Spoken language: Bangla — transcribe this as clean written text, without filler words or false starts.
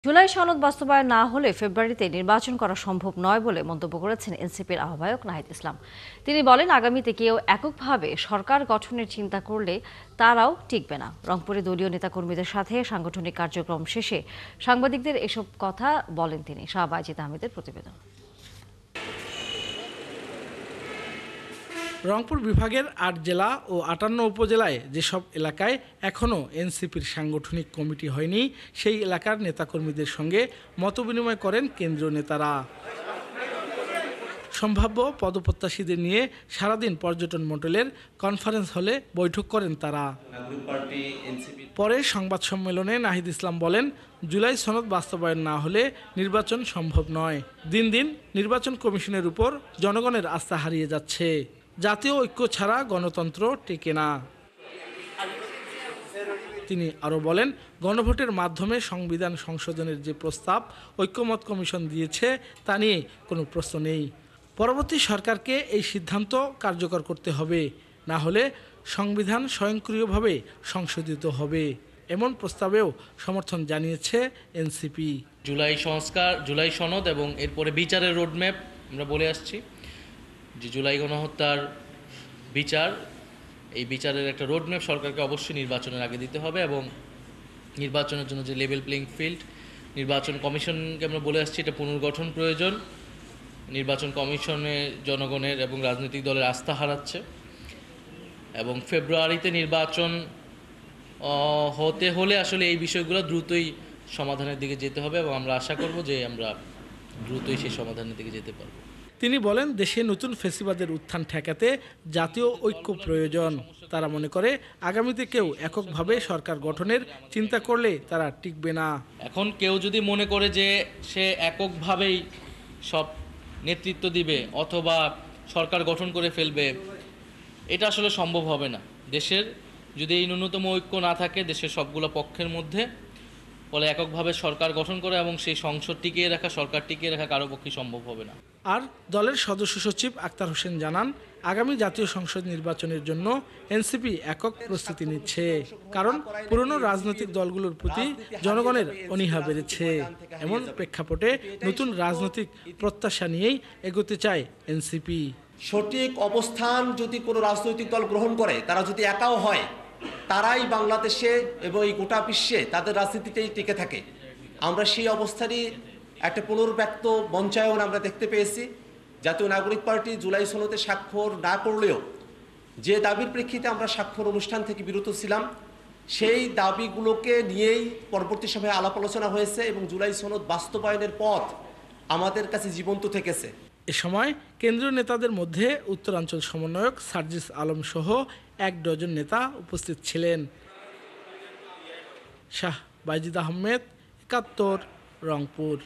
জুলাই সনদ বাস্তবায়ন না হলে ফেব্রুয়ারিতে নির্বাচন করা সম্ভব নয় বলে মন্তব্য করেছেন এনসিপির আহ্বায়ক নাহিদ ইসলাম। তিনি বলেন, আগামীতে কেউ এককভাবে সরকার গঠনের চিন্তা করলে তারাও টিকবে না। রংপুরে দলীয় নেতাকর্মীদের সাথে সাংগঠনিক কার্যক্রম শেষে সাংবাদিকদের এসব কথা বলেন তিনি। শাহ বাজিদ আহমেদের প্রতিবেদন। রংপুর বিভাগের ৮ জেলা ও ৫৮ উপজেলায় যেসব এলাকায় এখনও এনসিপির সাংগঠনিক কমিটি হয়নি, সেই এলাকার নেতাকর্মীদের সঙ্গে মতবিনিময় করেন কেন্দ্রীয় নেতারা। সম্ভাব্য পদপ্রত্যাশীদের নিয়ে সারাদিন পর্যটন মণ্ডলের কনফারেন্স হলে বৈঠক করেন তারা। পরে সংবাদ সম্মেলনে নাহিদ ইসলাম বলেন, জুলাই সনদ বাস্তবায়ন না হলে নির্বাচন সম্ভব নয়। দিন দিন নির্বাচন কমিশনের উপর জনগণের আস্থা হারিয়ে যাচ্ছে। জাতীয় ঐক্য ছাড়া গণতন্ত্র টেকে না। তিনি আরও বলেন, গণভোটের মাধ্যমে সংবিধান সংশোধনের যে প্রস্তাব ঐক্যমত কমিশন দিয়েছে তা নিয়ে কোনো প্রশ্ন নেই। পরবর্তী সরকারকে এই সিদ্ধান্ত কার্যকর করতে হবে, না হলে সংবিধান স্বয়ংক্রিয়ভাবে সংশোধিত হবে। এমন প্রস্তাবেও সমর্থন জানিয়েছে এনসিপি। জুলাই সংস্কার, জুলাই সনদ এবং এরপরে বিচারের রোডম্যাপ আমরা বলে আসছি যে জুলাই গণহত্যার বিচার, এই বিচারের একটা রোডম্যাপ সরকারকে অবশ্যই নির্বাচনের আগে দিতে হবে এবং নির্বাচনের জন্য যে লেভেল প্লেইং ফিল্ড, নির্বাচন কমিশনকে আমরা বলে আসছি এটা পুনর্গঠন প্রয়োজন। নির্বাচন কমিশনে জনগণের এবং রাজনৈতিক দলের আস্থা হারাচ্ছে এবং ফেব্রুয়ারিতে নির্বাচন হতে হলে আসলে এই বিষয়গুলো দ্রুতই সমাধানের দিকে যেতে হবে এবং আমরা আশা করব যে আমরা দ্রুতই সেই সমাধানের দিকে যেতে পারব। তিনি বলেন, দেশে নতুন ফ্যাসিবাদের উত্থান ঠেকাতে জাতীয় ঐক্য প্রয়োজন। তারা মনে করে আগামীতে কেউ এককভাবে সরকার গঠনের চিন্তা করলে তারা টিকবে না। এখন কেউ যদি মনে করে যে সে এককভাবেই সব নেতৃত্ব দিবে অথবা সরকার গঠন করে ফেলবে, এটা আসলে সম্ভব হবে না। দেশের যদি এই ন্যূনতম ঐক্য না থাকে দেশের সবগুলো পক্ষের মধ্যে, ফলে এককভাবে সরকার গঠন করে এবং সেই সংসদ টিকিয়ে রাখা, সরকার টিকিয়ে রাখা কারো পক্ষে সম্ভব হবে না। আর দলের সদস্য সচিব আক্তার হোসেন জানান, আগামী জাতীয় সংসদ নির্বাচনের জন্য এনসিপি একক প্রস্তুতি নিচ্ছে, কারণ পুরনো রাজনৈতিক দলগুলোর প্রতি জনগণের অনীহা বেড়েছে। এমন প্রেক্ষাপটে নতুন রাজনৈতিক প্রত্যাশা নিয়েই এগোতে চায় এনসিপি। সঠিক অবস্থান যদি কোনো রাজনৈতিক দল গ্রহণ করে, তারা যদি একাও হয়, তারাই বাংলাদেশে এবং এই গোটা বিশ্বে তাদের রাজনীতিতেই টিকে থাকে। আমরা সেই অবস্থারই একটা পুনর্ব্যক্ত মঞ্চায়ন আমরা দেখতে পেয়েছি। জাতীয় নাগরিক পার্টি জুলাই সনদে স্বাক্ষর না করলেও যে দাবির প্রেক্ষিতে আমরা স্বাক্ষর অনুষ্ঠান থেকে বিরত ছিলাম, সেই দাবিগুলোকে নিয়েই পরবর্তী সময়ে আলাপ আলোচনা হয়েছে এবং জুলাই সনদ বাস্তবায়নের পথ আমাদের কাছে জীবন্ত থেকেছে। এ সময় কেন্দ্রীয় নেতাদের মধ্যে উত্তরাঞ্চল সমন্বয়ক সার্জিস আলম সহ ১ ডজন নেতা উপস্থিত ছিলেন। শাহ বাজিদ আহমেদ, ৭১, রংপুর।